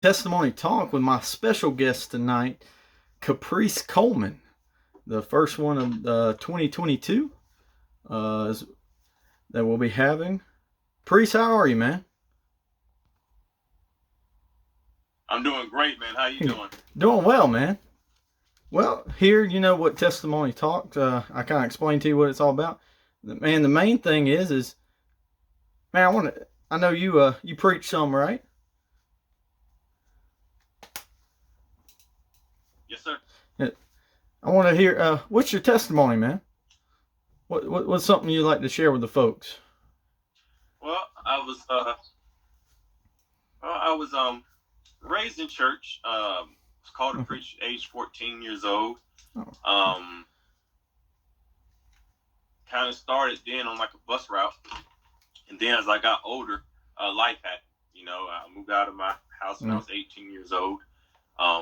Testimony Talk with my special guest tonight, Caprice Coleman, the first one of 2022 that we'll be having. Caprice, how are you, man? I'm doing great, man. How you doing? Doing well, man. Well, here, you know what Testimony Talk, I kind of explained to you what it's all about. Man, the main thing is, man, I know you preach some, right? Yes, sir. I want to hear, what's your testimony, man? What's something you'd like to share with the folks? Well, I was raised in church. Was called to preach at age 14 years old. Oh. Um, Kind of started then on like a bus route, and then as I got older, life happened. I moved out of my house when I was 18 years old.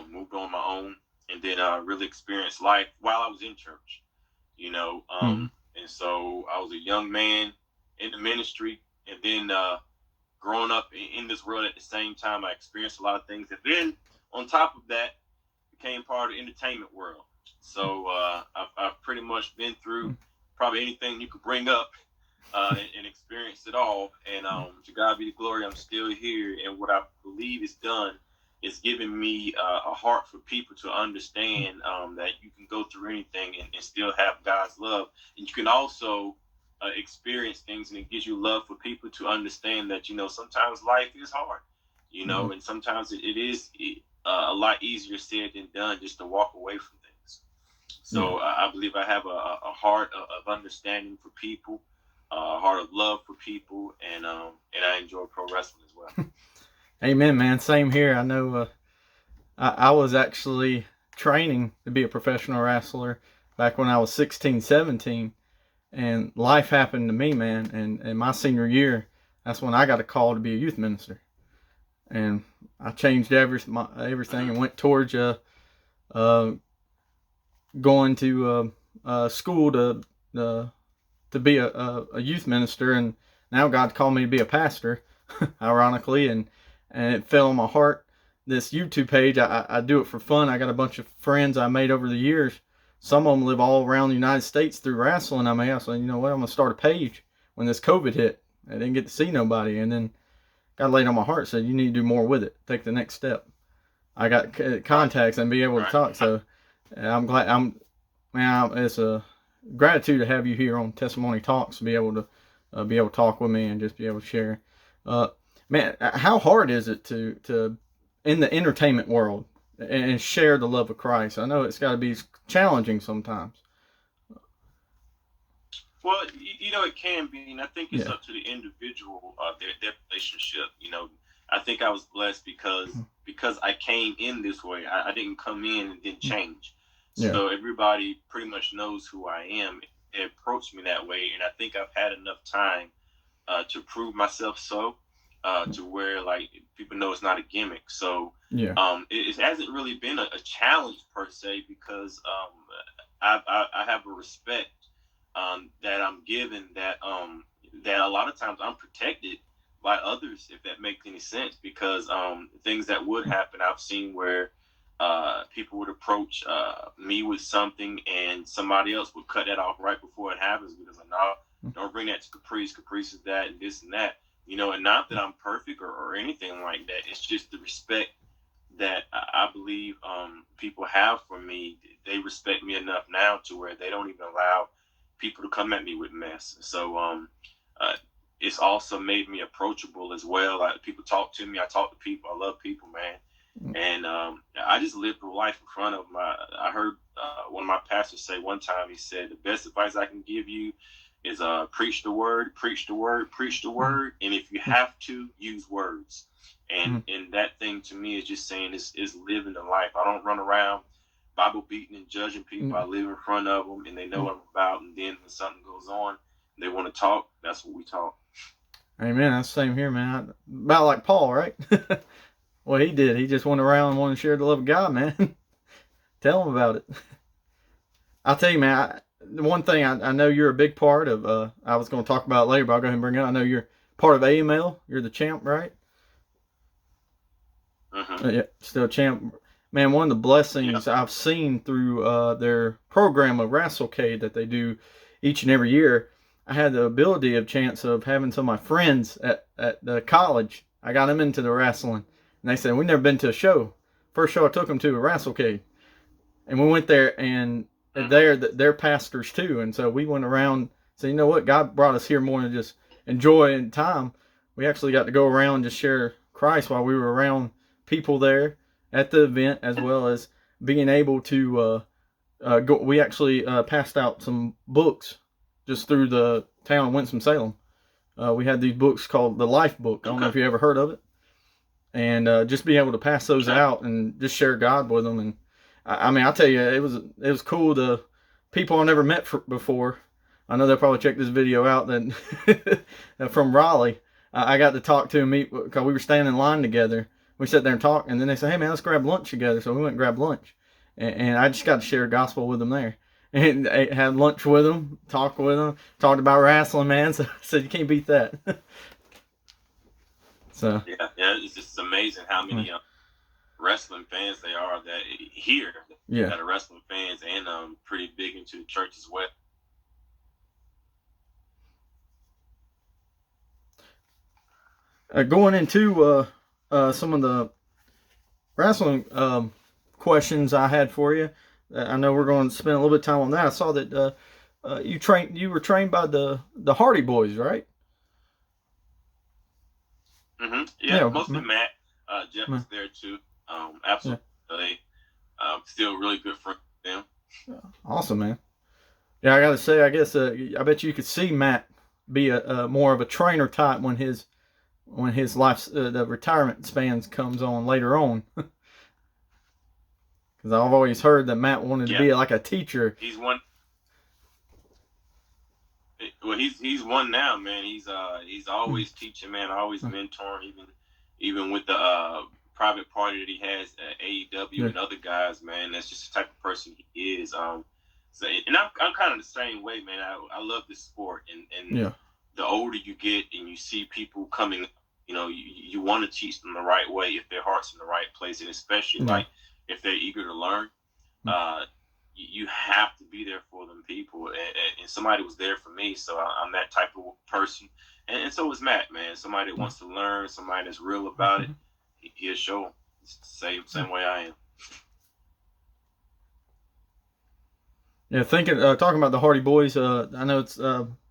Moved on my own, and then really experienced life while I was in church. And so I was a young man in the ministry, and then growing up in this world at the same time, I experienced a lot of things. And then on top of that, became part of the entertainment world. So I've pretty much been through probably anything you could bring up and experienced it all. And to God be the glory, I'm still here. And what I believe is done is giving me a heart for people to understand that you can go through anything and still have God's love. And you can also experience things, and it gives you love for people to understand that, sometimes life is hard, and sometimes it is a lot easier said than done just to walk away from things. So I believe I have a heart of understanding for people, a heart of love for people, and I enjoy pro wrestling as well. Amen, man. Same here. I know I was actually training to be a professional wrestler back when I was 16, 17. And life happened to me, man. And in my senior year, that's when I got a call to be a youth minister. And I changed everything and went towards going to school to be a youth minister. And now God called me to be a pastor, ironically. And it fell on my heart. This YouTube page, I do it for fun. I got a bunch of friends I made over the years. Some of them live all around the United States through wrestling. I mean, I said, you know what, I'm going to start a page. When this COVID hit, I didn't get to see nobody. And then God laid on my heart, said, you need to do more with it. Take the next step. I got contacts and be able to talk. So I'm glad. Man, it's a gratitude to have you here on Testimony Talks, to be able to talk with me and just be able to share. Man, how hard is it to in the entertainment world and share the love of Christ? I know it's got to be challenging sometimes. Well, it can be, and I think it's up to the individual, their relationship. I think I was blessed because I came in this way. I didn't come in and didn't change. So everybody pretty much knows who I am. They approached me that way, and I think I've had enough time to prove myself to where like people know it's not a gimmick. So it hasn't really been a challenge per se, because I have a respect that I'm given, that a lot of times I'm protected by others, if that makes any sense, because things that would happen, I've seen where people would approach me with something and somebody else would cut that off right before it happens, because like, no, don't bring that to Caprice. Caprice is that and this and that. And not that I'm perfect or anything like that. It's just the respect that I believe people have for me. They respect me enough now to where they don't even allow people to come at me with mess. So it's also made me approachable as well. Like, people talk to me. I talk to people. I love people, man. And I just live through life in front of them. I heard one of my pastors say one time, he said, the best advice I can give you is preach the word, preach the word, preach the word. And if you have to, use words. And that thing to me is just saying is living the life. I don't run around Bible beating and judging people. I live in front of them, and they know what I'm about. And then when something goes on, they want to talk. That's what we talk. Amen. That's the same here, man. About like Paul, right? What he did, he just went around and wanted to share the love of God, man. Tell him about it. I'll tell you, man. The one thing I know you're a big part of. I was going to talk about it later, but I'll go ahead and bring it up. I know you're part of AML. You're the champ, right? Yeah, still champ. Man, one of the blessings I've seen through their program of Wrestlecade that they do each and every year, I had the ability of chance of having some of my friends at the college. I got them into the wrestling, and they said we've never been to a show. First show I took them to a Wrestlecade, and we went there, and they're pastors too, and so we went around. So you know what, God brought us here more than just enjoy and time. We actually got to go around and just share Christ while we were around people there at the event, as well as being able to go. We actually passed out some books just through the town of Winston-Salem. We had these books called the Life Book. I don't know if you ever heard of it. And just being able to pass those out and just share God with them. And I mean, I'll tell you, it was cool to people I never met before. I know they'll probably check this video out that from Raleigh. I got to talk to them because we were standing in line together. We sat there and talked, and then they said, "Hey man, let's grab lunch together." So we went and grabbed lunch, and I just got to share the gospel with them there, and I had lunch with them, talked with them, talked about wrestling, man. So I said, you can't beat that. So yeah, it's just amazing how many wrestling fans they are that here that are wrestling fans and pretty big into the church as well. Going into some of the wrestling questions I had for you, I know we're going to spend a little bit of time on that. I saw that you were trained by the Hardy Boyz, right? Yeah, mostly Matt. Jeff was there too. Absolutely. Still really good friends with them. Awesome, man. Yeah, I gotta say, I guess I bet you could see Matt be a more of a trainer type when his life the retirement spans comes on later on. Because I've always heard that Matt wanted to be like a teacher. He's one. Well, he's one now, man. He's always teaching, man. Always mentoring, even with the private party that he has at AEW and other guys, man. That's just the type of person he is. So, and I'm kind of the same way, man. I love this sport, and the older you get, and you see people coming, you want to teach them the right way if their heart's in the right place, and especially like if they're eager to learn. You have to be there for them people, and somebody was there for me, so I'm that type of person, and so is Matt, man. Somebody that wants to learn, somebody that's real about it, he'll show them. It's the same way I am. Yeah, talking about the Hardy Boyz, I know it's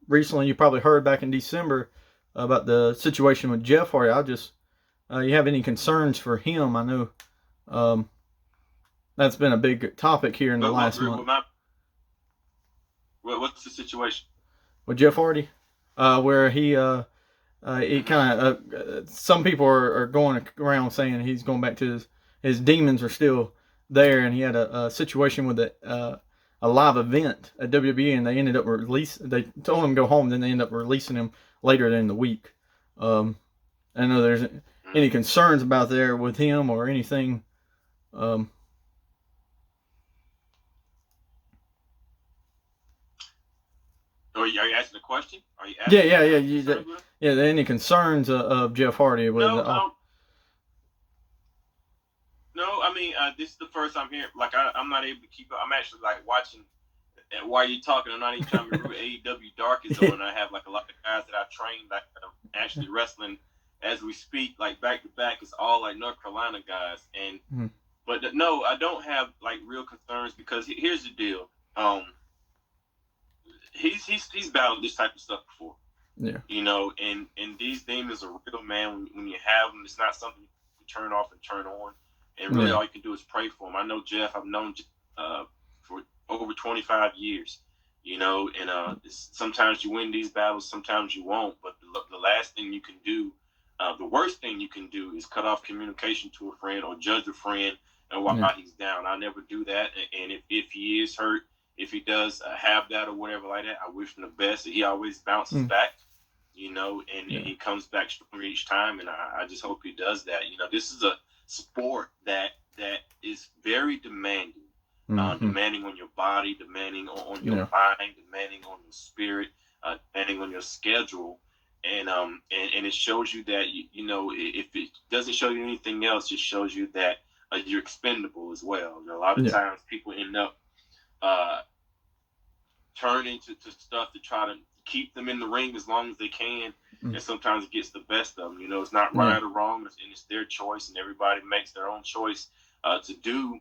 recently you probably heard back in December about the situation with Jeff Hardy. You have any concerns for him? I know that's been a big topic here in the last month. What's the situation with Jeff Hardy? Where he kind of some people are going around saying he's going back to his demons are still there, and he had a situation with a live event at WWE, and they ended up they told him to go home, then they ended up releasing him later in the week. I know there's any concerns about there with him or anything. Are you asking a question? Are you asking yeah. Any concerns of Jeff Hardy? No, I mean, this is the first I'm hearing. Like, I'm not able to keep up. I'm actually like watching. And while you're talking, I'm not even trying to remember AEW Dark is on. I have like a lot of guys that I trained that are actually wrestling as we speak, like back to back. It's all like North Carolina guys, and but no, I don't have like real concerns because here's the deal. He's battled this type of stuff before. Yeah. And these demons are real, man. When you have them, it's not something you turn off and turn on. And really, all you can do is pray for him. I know Jeff. I've known for over 25 years. And sometimes you win these battles, sometimes you won't. But the last thing you can do, the worst thing you can do, is cut off communication to a friend or judge a friend and while he's down. I never do that. And if he is hurt, if he does have that or whatever like that, I wish him the best. He always bounces back, and he comes back stronger each time. And I just hope he does that. This is a sport that is very demanding, demanding on your body, demanding on your mind, demanding on your spirit, demanding on your schedule. and it shows you that you know, if it doesn't show you anything else, it shows you that you're expendable as well. You know, a lot of times people end up turning to stuff to try to keep them in the ring as long as they can, and sometimes it gets the best of them. You know, it's not right or wrong, and it's their choice, and everybody makes their own choice to do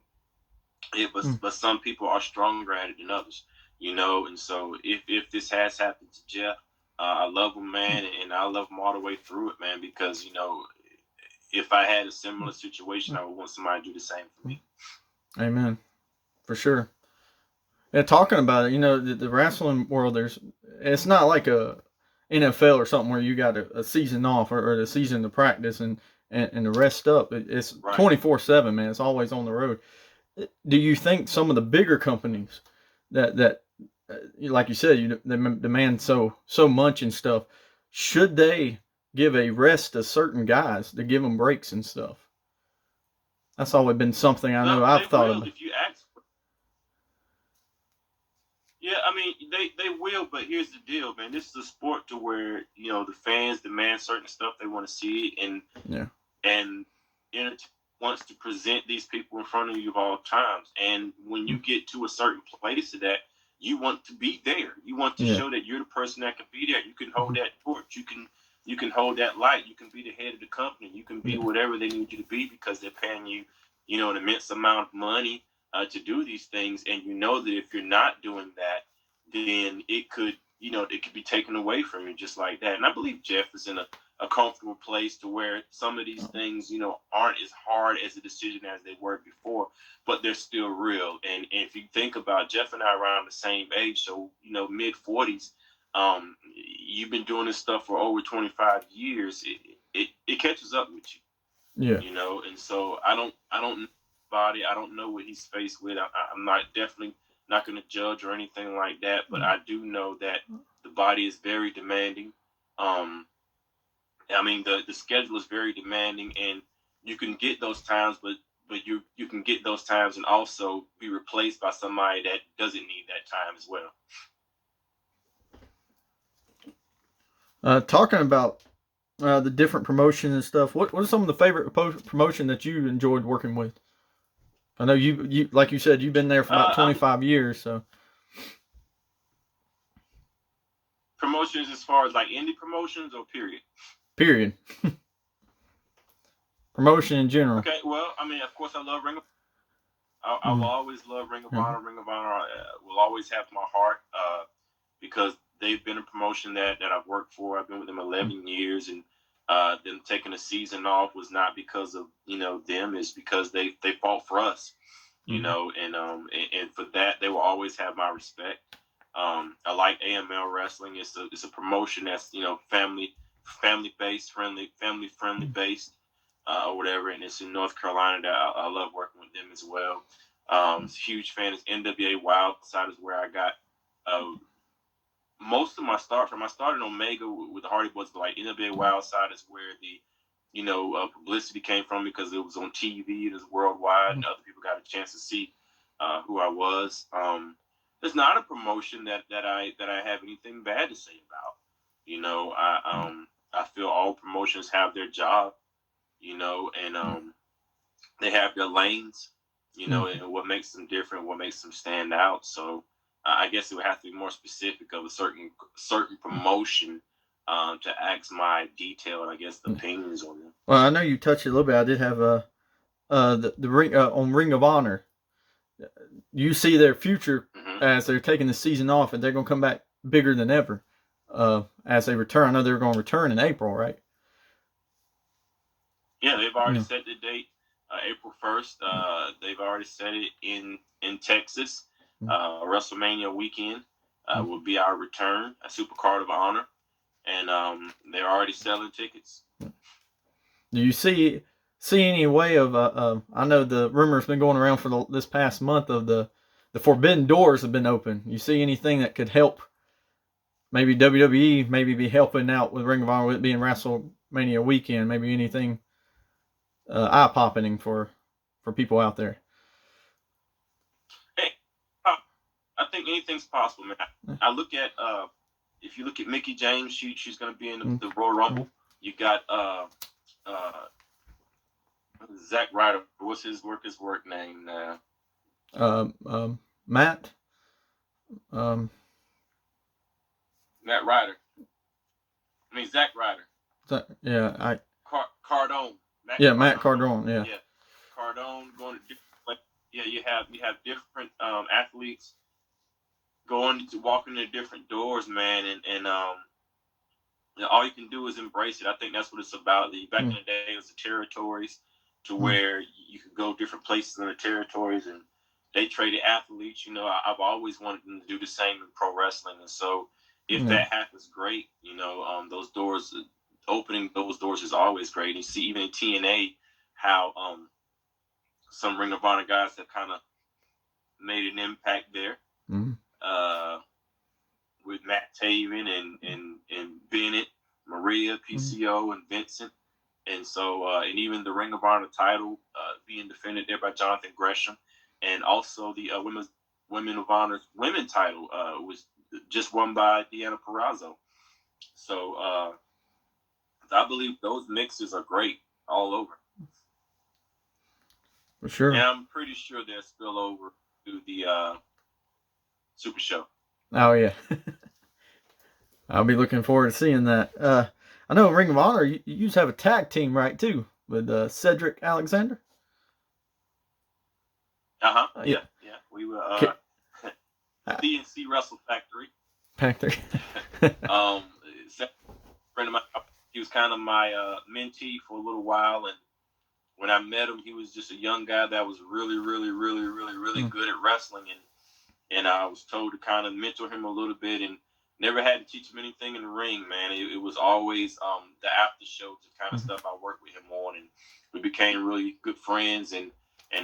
it. But some people are stronger at it than others. You know, and so if this has happened to Jeff, I love him, man, and I love him all the way through it, man, because, you know, if I had a similar situation, I would want somebody to do the same for me. Amen. For sure. Yeah, talking about it, you know, the wrestling world, it's not like a NFL or something where you got a season off or the season to practice and to rest up. It's 24/7, man. It's always on the road. Do you think some of the bigger companies that like you said, they demand so much and stuff, should they give a rest to certain guys to give them breaks and stuff? That's always been something I know I've thought about. If you ask, yeah, I mean, they will, but here's the deal, man. This is a sport to where, you know, the fans demand certain stuff they want to see, and entertainment wants to present these people in front of you of all times. And when you get to a certain place of that, you want to be there. You want to show that you're the person that can be there. You can hold that torch. You can hold that light. You can be the head of the company. You can be whatever they need you to be, because they're paying you, you know, an immense amount of money to do these things. And you know that if you're not doing that, then it could be taken away from you just like that. And I believe Jeff is in a comfortable place to where some of these things, you know, aren't as hard as a decision as they were before, but they're still real. And if you think about Jeff and I around the same age, so, you know, mid-40s, you've been doing this stuff for over 25 years. It catches up with you. Yeah. You know, and so I don't know about it. I don't know what he's faced with. I'm definitely not going to judge or anything like that, but I do know that the body is very demanding. I mean, the schedule is very demanding, and you can get those times, but you can get those times and also be replaced by somebody that doesn't need that time as well. Talking about the different promotions and stuff, what are some of the favorite promotion that you enjoyed working with? I know you like you said, you've been there for about 25 years, so. Promotions as far as like indie promotions or period? Period. Promotion in general. Okay, well, I mean, of course, I love Ring of Honor. I will always love Ring of Honor. Ring of Honor will always have my heart because they've been a promotion that I've worked for. I've been with them 11 years, and them taking a season off was not because of, you know, them. It's because they fought for us, you know, and for that they will always have my respect. I like AML Wrestling. It's a promotion that's, you know, family based, family friendly based, or whatever, and it's in North Carolina. That I love working with them as well. Huge fan is NWA Wildside is where I got most of my start from. I started Omega with the Hardy Boyz, but like NWA Wildside is where the, you know, publicity came from, because it was on TV, it was worldwide, and other people got a chance to see who I was. There's not a promotion that I have anything bad to say about. You know, I feel all promotions have their job, you know, and they have their lanes, you know, and what makes them different, what makes them stand out. So I guess it would have to be more specific of a certain promotion to ask my detailed, I guess, opinions on them. Well, I know you touched it a little bit. I did have the ring on Ring of Honor. You see their future as they're taking the season off, and they're going to come back bigger than ever as they return. I know they're going to return in April, right? Yeah, they've already set the date, April 1st. They've already set it in Texas. WrestleMania weekend will be our return, a Super Card of Honor, and they're already selling tickets. Do you see any way of I know the rumor's been going around for this past month of the forbidden doors have been open. You see anything that could help? Maybe WWE maybe be helping out with Ring of Honor with it being WrestleMania weekend. Maybe anything eye popping for people out there. Hey, I think anything's possible, man. I look at if you look at Mickey James, she's going to be in the Royal Rumble. You got Zack Ryder. What's his work name now? Matt. Matt Ryder. I mean Zack Ryder. Yeah, Cardone. Matt Cardone. Yeah. Cardone going to different. Yeah, you have different athletes walking into different doors, man, and all you can do is embrace it. I think that's what it's about. Back in the day, it was the territories, to where you could go different places in the territories, and they traded athletes. I've always wanted them to do the same in pro wrestling, and so if that happens, great. Those doors, opening those doors is always great. And you see, even in TNA, how some Ring of Honor guys have kind of made an impact there. With Matt Taven and Bennett, Maria, PCO, and Vincent. And so, and even the Ring of Honor title being defended there by Jonathan Gresham. And also the Women of Honor women title was just won by Deanna Purrazzo. So I believe those mixes are great all over. For sure. And I'm pretty sure they'll spill over to the Super Show. Oh, yeah. I'll be looking forward to seeing that. I know in Ring of Honor, you used to have a tag team, right, too, with Cedric Alexander? Yeah. We were CNC Wrestle Factory. Friend of mine, he was kind of my mentee for a little while, and when I met him, he was just a young guy that was really, really, really, really, really good at wrestling, and I was told to kind of mentor him a little bit, and never had to teach him anything in the ring, man. It was always the after show to kind of stuff I worked with him on, and we became really good friends. And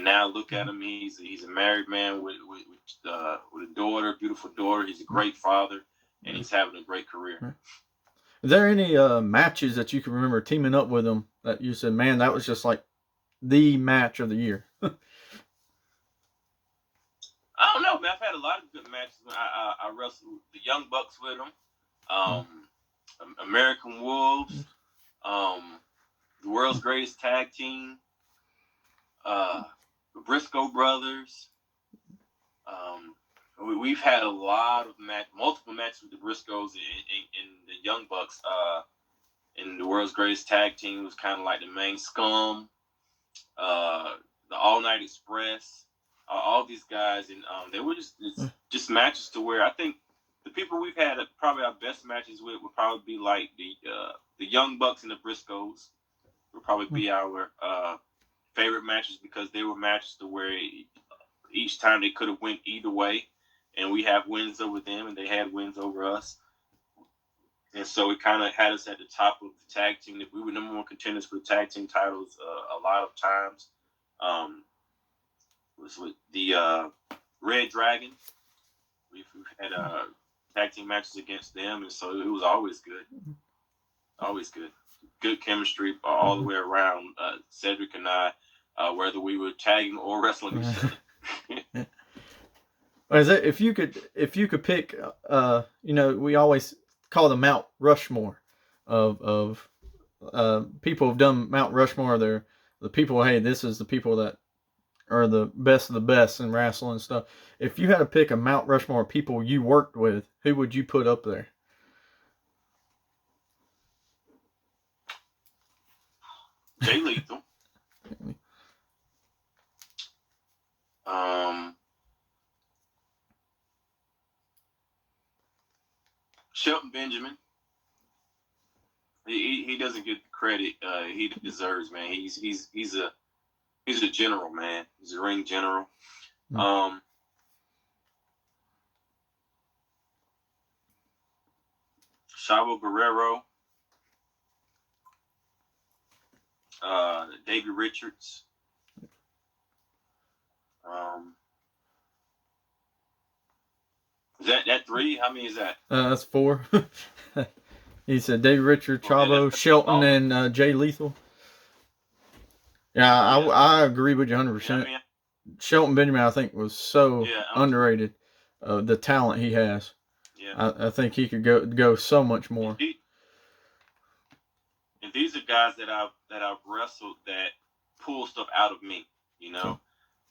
now look at him; he's a married man with a daughter, beautiful daughter. He's a great father, and he's having a great career. Is there any matches that you can remember teaming up with him that you said, man, that was just like the match of the year? I don't know, man. I've had a lot of good matches. I wrestled the Young Bucks with them, American Wolves, the World's Greatest Tag Team, the Briscoe Brothers. We've had a lot of multiple matches with the Briscoes in the Young Bucks. In the World's Greatest Tag Team, was kind of like the main scum, the All Night Express. All these guys, and they were just matches to where I think the people we've had probably our best matches with would probably be like the Young Bucks and the Briscoes would probably be our favorite matches, because they were matches to where each time they could have went either way, and we have wins over them and they had wins over us, and so it kind of had us at the top of the tag team. That we were number one contenders for the tag team titles a lot of times. Was with the Red Dragon. We've had tag team matches against them, and so it was always good. Always good. Good chemistry all the way around. Cedric and I, whether we were tagging or wrestling each other. Is it, if you could pick, we always call the Mount Rushmore of people who've done Mount Rushmore. They're the people. Hey, this is the people that are the best of the best in wrestling and stuff. If you had to pick a Mount Rushmore of people you worked with, who would you put up there? Jay Lethal. Shelton Benjamin. He doesn't get the credit he deserves, man. He's a general, man. He's a ring general. Chavo Guerrero. David Richards. Is that three? How many is that? That's four. He said David Richards, Chavo, Shelton, and Jay Lethal. Yeah, I agree with you 100%. Yeah, Shelton Benjamin, I think, was so underrated. The talent he has. Yeah. I think he could go so much more. And these are guys that I've wrestled that pull stuff out of me. You know,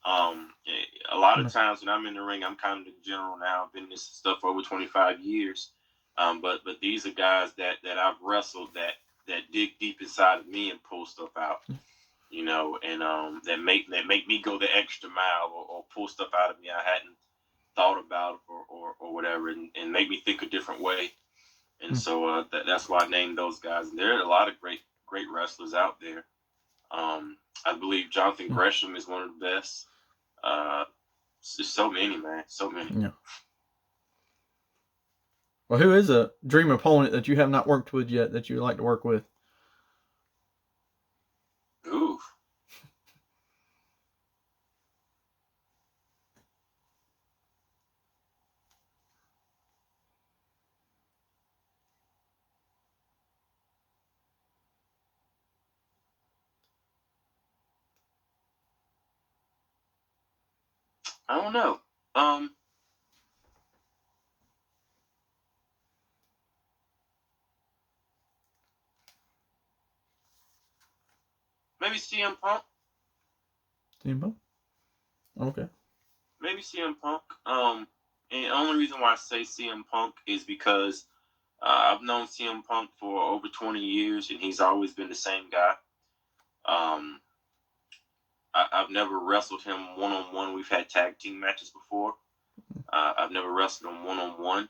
a lot of times when I'm in the ring, I'm kind of the general now. I've been in this stuff for over 25 years. But these are guys that I've wrestled that dig deep inside of me and pull stuff out. You know, and that make me go the extra mile or pull stuff out of me I hadn't thought about or whatever, and make me think a different way. And so that's why I named those guys. And there are a lot of great wrestlers out there. I believe Jonathan Gresham is one of the best. There's so many, man. So many. Yeah. Well, who is a dream opponent that you have not worked with yet that you would like to work with? Ooh. I don't know. Maybe CM Punk. CM Punk? Okay. Maybe CM Punk. And the only reason why I say CM Punk is because I've known CM Punk for over 20 years, and he's always been the same guy. I've never wrestled him one-on-one. We've had tag team matches before. I've never wrestled him one-on-one.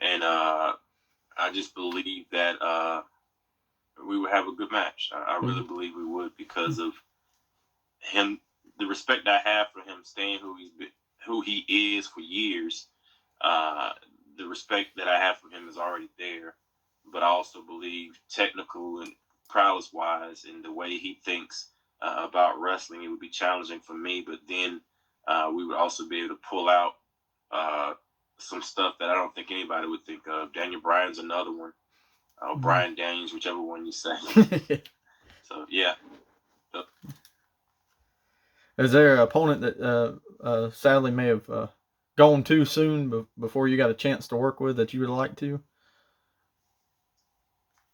And I just believe that we would have a good match. I really believe we would because of him, the respect I have for him, staying who he is for years. The respect that I have for him is already there. But I also believe technical and prowess-wise and the way he thinks about wrestling, it would be challenging for me. But then we would also be able to pull out some stuff that I don't think anybody would think of. Daniel Bryan's another one. Brian Daniels, whichever one you say. So, yeah. Is there an opponent that sadly may have gone too soon before you got a chance to work with that you would like to?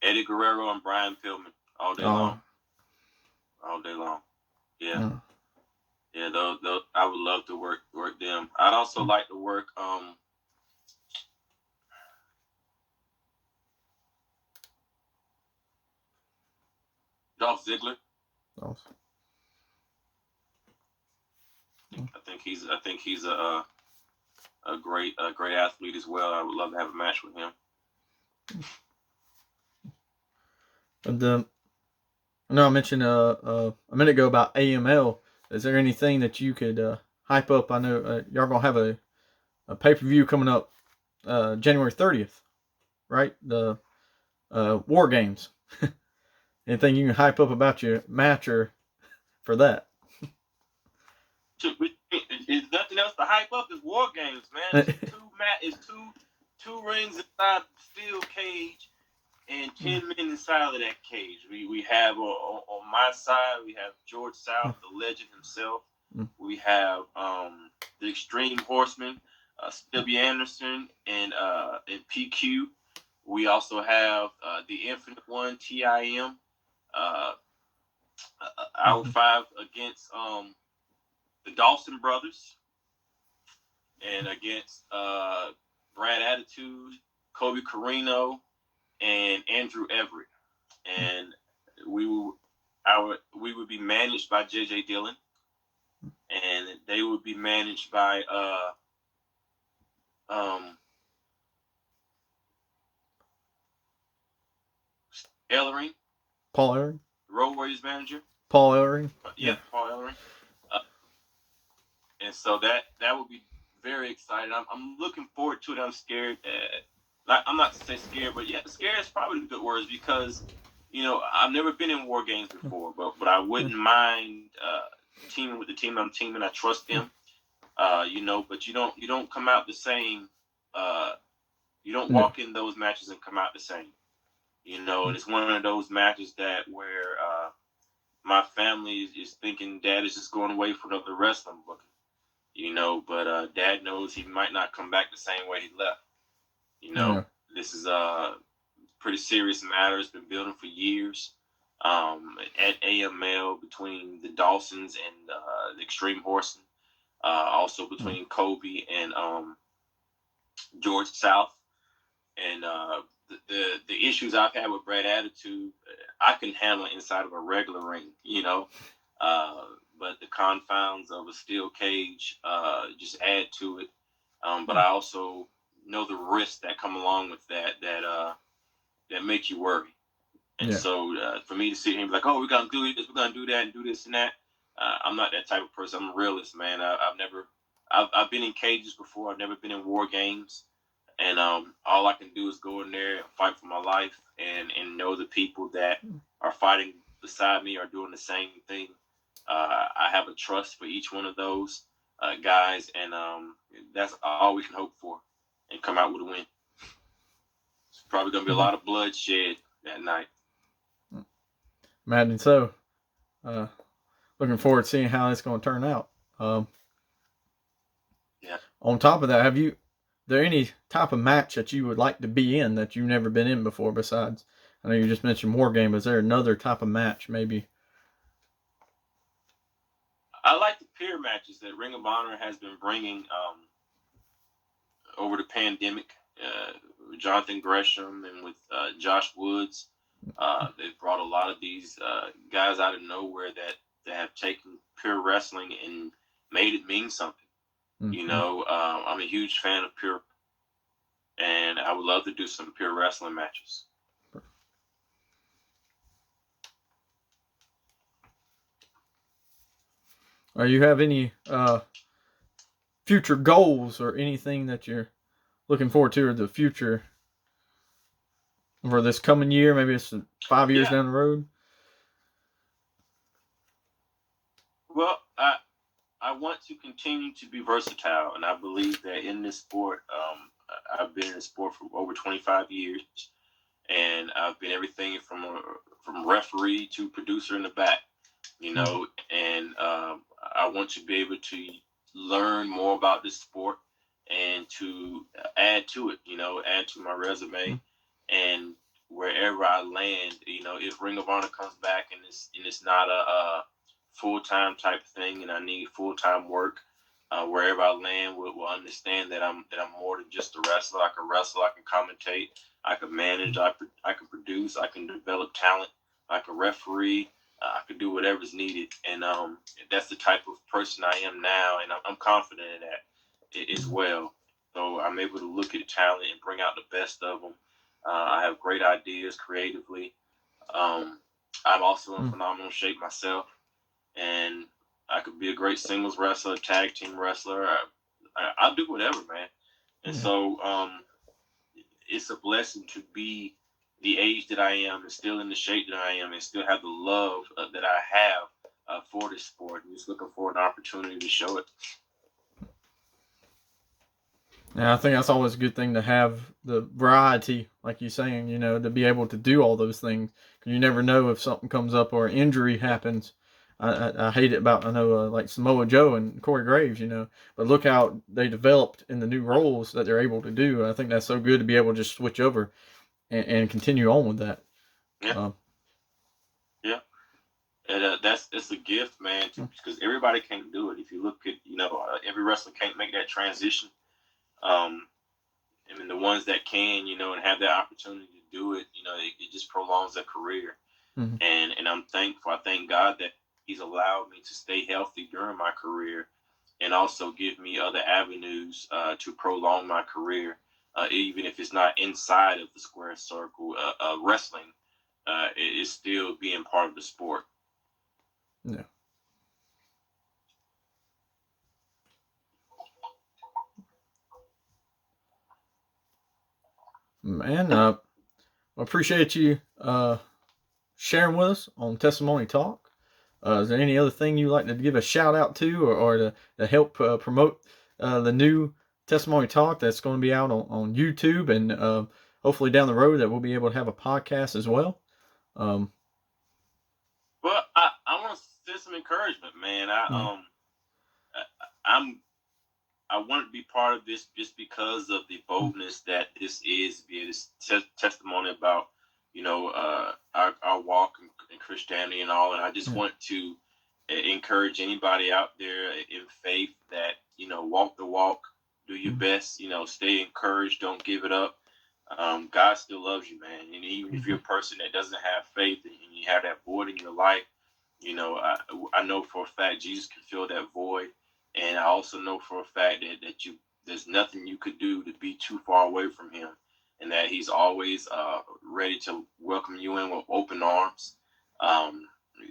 Eddie Guerrero and Brian Pillman all day long. All day long. Yeah. Yeah, those I would love to work them. I'd also like to work Dolph Ziggler. Awesome. I think he's a great athlete as well. I would love to have a match with him. And I know I mentioned a minute ago about AML. Is there anything that you could hype up? I know y'all gonna have a pay-per-view coming up January 30th, right? The War Games. Anything you can hype up about your match or for that? There's nothing else to hype up. It's War Games, man. It's two rings inside the steel cage and 10 men inside of that cage. We have on my side, we have George South, the legend himself. We have the Extreme Horsemen, Stubby Anderson and PQ. We also have the Infinite One, TIM. Our five against the Dawson brothers and against Brad Attitude, Kobe Carino, and Andrew Everett. And we would be managed by JJ Dillon, and they would be managed by Ellering. Paul Ellering? Road Warriors manager. Paul Ellering? Yeah, Paul Ellering. And so that would be very exciting. I'm looking forward to it. I'm scared. I'm not to say scared, but yeah, scared is probably the good words because, I've never been in War Games before, but I wouldn't mind teaming with the team I'm teaming. I trust them, but you don't come out the same. You don't walk in those matches and come out the same. And it's one of those matches that where my family is thinking Dad is just going away for the wrestling booking. But Dad knows he might not come back the same way he left. You know, this is pretty serious matter. It's been building for years. At AML between the Dawsons and the Extreme Horsing, also between Kobe and George South, and the issues I've had with Brad Attitude, I can handle inside of a regular ring, you know. But the confounds of a steel cage just add to it. But I also know the risks that come along with that make you worry. And so for me to sit here and be like, oh, we're going to do this, we're going to do that, and do this and that, I'm not that type of person. I'm a realist, man. I've been in cages before. I've never been in war games. And all I can do is go in there and fight for my life and know the people that are fighting beside me are doing the same thing. I have a trust for each one of those guys, and that's all we can hope for and come out with a win. It's probably going to be a lot of bloodshed that night. Imagine so. Looking forward to seeing how it's going to turn out. On top of that, there any type of match that you would like to be in that you've never been in before besides, I know you just mentioned War Game, is there another type of match maybe? I like the peer matches that Ring of Honor has been bringing over the pandemic. Jonathan Gresham and with Josh Woods. They've brought a lot of these guys out of nowhere that have taken pure wrestling and made it mean something. Mm-hmm. You know, I'm a huge fan of pure, and I would love to do some pure wrestling matches. You have any future goals or anything that you're looking forward to, or the future for this coming year? Maybe it's 5 years down the road. Well, I want to continue to be versatile, and I believe that in this sport, I've been in the sport for over 25 years, and I've been everything from referee to producer in the back, you know, and I want to be able to learn more about this sport and to add to it, you know, add to my resume, and wherever I land, you know, if Ring of Honor comes back and it's not a full-time type thing and I need full-time work, wherever I land will understand that I'm more than just a wrestler. I can wrestle, I can commentate, I can manage, I can produce, I can develop talent, I can referee, I can do whatever's needed. And that's the type of person I am now, and I'm confident in that as well. So I'm able to look at talent and bring out the best of them. I have great ideas creatively. I'm also in phenomenal shape myself, and I could be a great singles wrestler, tag team wrestler. I'll do whatever, man. And so it's a blessing to be the age that I am and still in the shape that I am and still have the love that I have for this sport. I'm just looking for an opportunity to show it. Yeah, I think that's always a good thing to have the variety, like you're saying, you know, to be able to do all those things. Because you never know if something comes up or an injury happens. I hate it about, I know, like Samoa Joe and Corey Graves, you know, but look how they developed in the new roles that they're able to do. I think that's so good to be able to just switch over and continue on with that. Yeah. And it's a gift, man, because everybody can't do it. If you look at, you know, every wrestler can't make that transition. I mean, the ones that can, you know, and have that opportunity to do it, you know, it just prolongs their career. Mm-hmm. And I'm thankful. I thank God that He's allowed me to stay healthy during my career and also give me other avenues to prolong my career, even if it's not inside of the square circle. Wrestling is still being part of the sport. Yeah. Man, I appreciate you sharing with us on Testimony Talk. Is there any other thing you'd like to give a shout out to or to help promote the new Testimony Talk that's going to be out on YouTube and hopefully down the road that we'll be able to have a podcast as well? Well, I want to send some encouragement, man. I wanted to be part of this just because of the boldness that this is, be this testimony about, our walk in Christianity and all. And I just want to encourage anybody out there in faith that, walk the walk, do your best, stay encouraged, don't give it up. God still loves you, man. And even if you're a person that doesn't have faith and you have that void in your life, I know for a fact Jesus can fill that void. And I also know for a fact that there's nothing you could do to be too far away from him, and that he's always ready to welcome you in with open arms.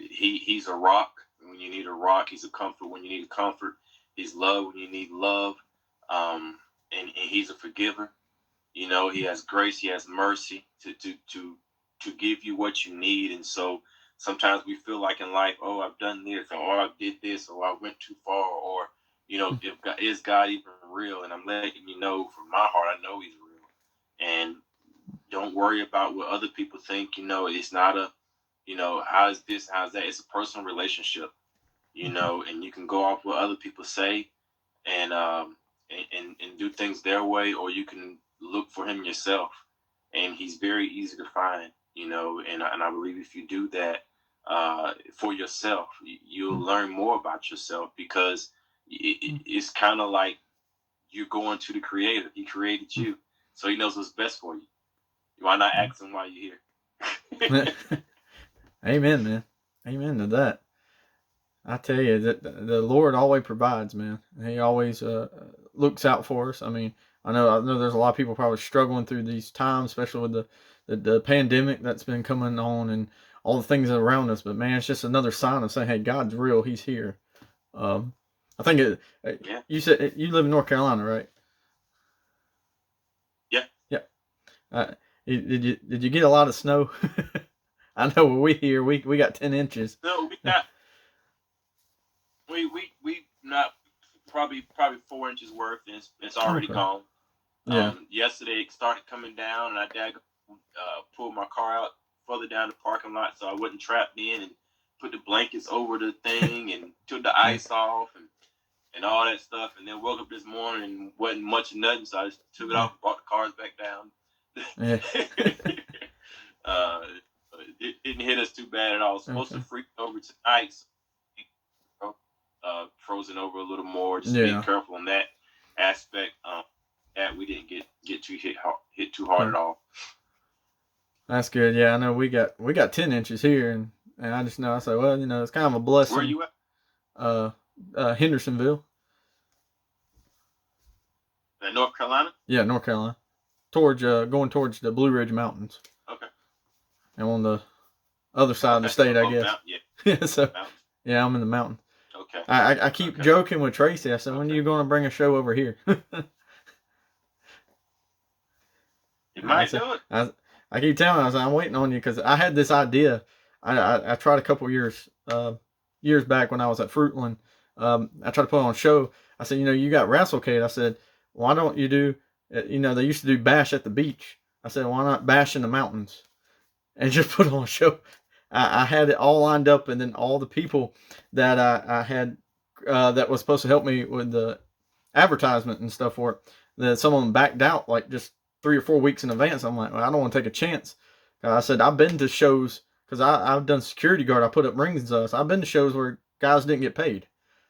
He's a rock when you need a rock. He's a comfort when you need a comfort. He's love when you need love. And he's a forgiver. He has grace. He has mercy to give you what you need. And so sometimes we feel like in life, oh, I've done this, or I did this, or I went too far, or, if God, is God even real? And I'm letting you know from my heart, I know he's real. And don't worry about what other people think. It's not a, how's this, how's that? It's a personal relationship, and you can go off what other people say and do things their way, or you can look for him yourself. And he's very easy to find, and I believe if you do that, for yourself, you'll learn more about yourself, because it's kind of like you're going to the creator. He created you, so he knows what's best for you. Why not ask him why you're here? Amen, man. Amen to that. I tell you that the Lord always provides, man. He always looks out for us. I mean, I know there's a lot of people probably struggling through these times, especially with the pandemic that's been coming on and all the things around us. But man, it's just another sign of saying, hey, God's real. He's here. I think you said you live in North Carolina, right? Yeah. Yeah. Did you get a lot of snow? I know we here we got 10 inches. No, we not probably 4 inches worth, and it's already gone. Yeah. Yesterday it started coming down, and I pulled my car out further down the parking lot so I wasn't trapped in, and put the blankets over the thing and took the ice off and all that stuff. And then woke up this morning and wasn't much of nothing, so I just took it off and brought the cars back down. Yeah. It didn't hit us too bad at all. It's supposed to freak over tonight. Frozen over a little more. Just being careful in that aspect. That we didn't get too hit too hard at all. That's good. Yeah, I know we got 10 inches here, and I just know, I said, well, it's kind of a blessing. Where are you at? Hendersonville. North Carolina? Yeah, North Carolina. Going towards the Blue Ridge Mountains. Okay. And on the other side of the state, I guess. Yeah. So, yeah, I'm in the mountain. Okay. I keep joking with Tracy. I said, when are you going to bring a show over here? You might do it. I keep telling her, I said, I'm waiting on you, because I had this idea. I tried a couple years back when I was at Fruitland. I tried to put on a show. I said, you got Wrestlecade. I said, why don't you do, they used to do Bash at the beach. I said, why not Bash in the mountains? And just put on a show. I had it all lined up, and then all the people that I had that was supposed to help me with the advertisement and stuff for it, that some of them backed out like just 3 or 4 weeks in advance. I'm like, well, I don't want to take a chance. I said, I've been to shows, because I've done security guard. I put up rings and stuff. So I've been to shows where guys didn't get paid.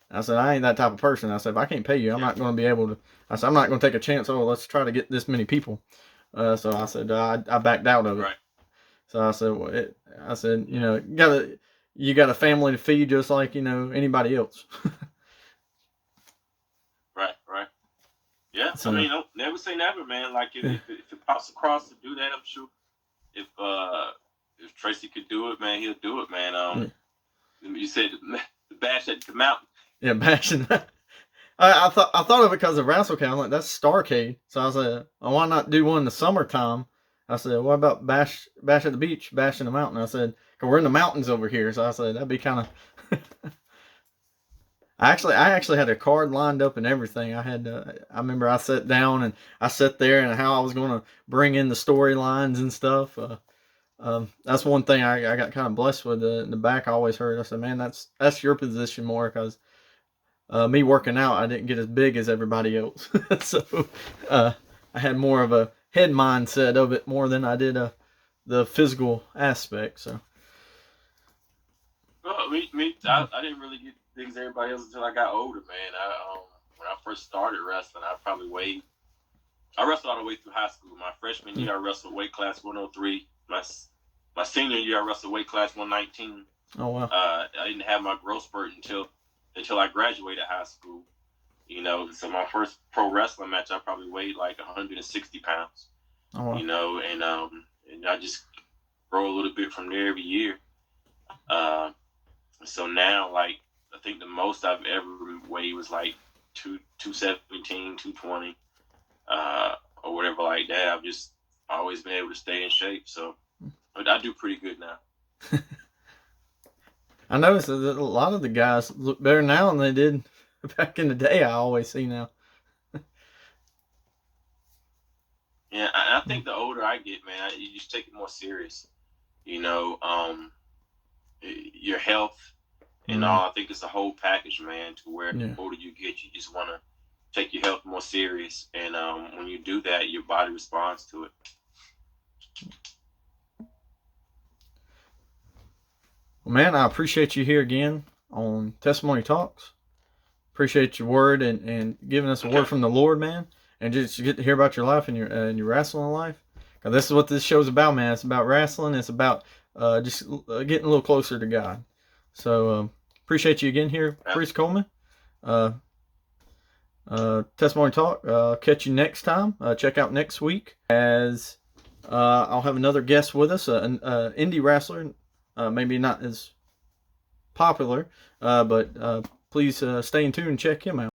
And I said, I ain't that type of person. I said, if I can't pay you, I'm not going to be able to. I said, I'm not going to take a chance. Oh, let's try to get this many people. So I said, I backed out of it. Right. So I said, you got a family to feed just like, anybody else. Right. Yeah. So, I mean, don't never say never, man. Like if it pops across to do that, I'm sure if Tracy could do it, man, he'll do it, man. You said the Bash at the mountain. Yeah, bashing. I thought of it because of Wrestlecade. I'm like, that's Starcade. So I said, well, why not do one in the summertime? I said, what about Bash at the beach, Bash in the mountain? I said, because we're in the mountains over here. So I said, that'd be kind of. I actually had a card lined up and everything. I remember I sat down and I sat there and how I was going to bring in the storylines and stuff. That's one thing I got kind of blessed with in the back. I always heard. I said, man, that's your position more, because me working out, I didn't get as big as everybody else. So I had more of a head mindset of it more than I did the physical aspect. So. Well, I didn't really get big as everybody else until I got older, man. When I first started wrestling, I wrestled all the way through high school. My freshman year, I wrestled weight class 103. My senior year, I wrestled weight class 119. Oh wow! I didn't have my growth spurt until I graduated high school. So my first pro wrestling match, I probably weighed like 160 pounds. Oh wow! And I just grow a little bit from there every year. So now, like, I think the most I've ever weighed was like 217, 220, or whatever like that. I've just always been able to stay in shape. So I do pretty good now. I noticed that a lot of the guys look better now than they did back in the day. I always see now. Yeah, I think the older I get, man, you just take it more serious. Your health and all. I think it's a whole package, man, to where the older you get, you just want to take your health more serious. And when you do that, your body responds to it. Well, man, I appreciate you here again on Testimony Talks. Appreciate your word and giving us a word from the Lord, man. And just get to hear about your life and your wrestling life. Because this is what this show's about, man. It's about wrestling. It's about just getting a little closer to God. So appreciate you again here, Caprice Coleman. Testimony Talk. Catch you next time. Check out next week as I'll have another guest with us, an indie wrestler, maybe not as popular, but please stay in tune and check him out.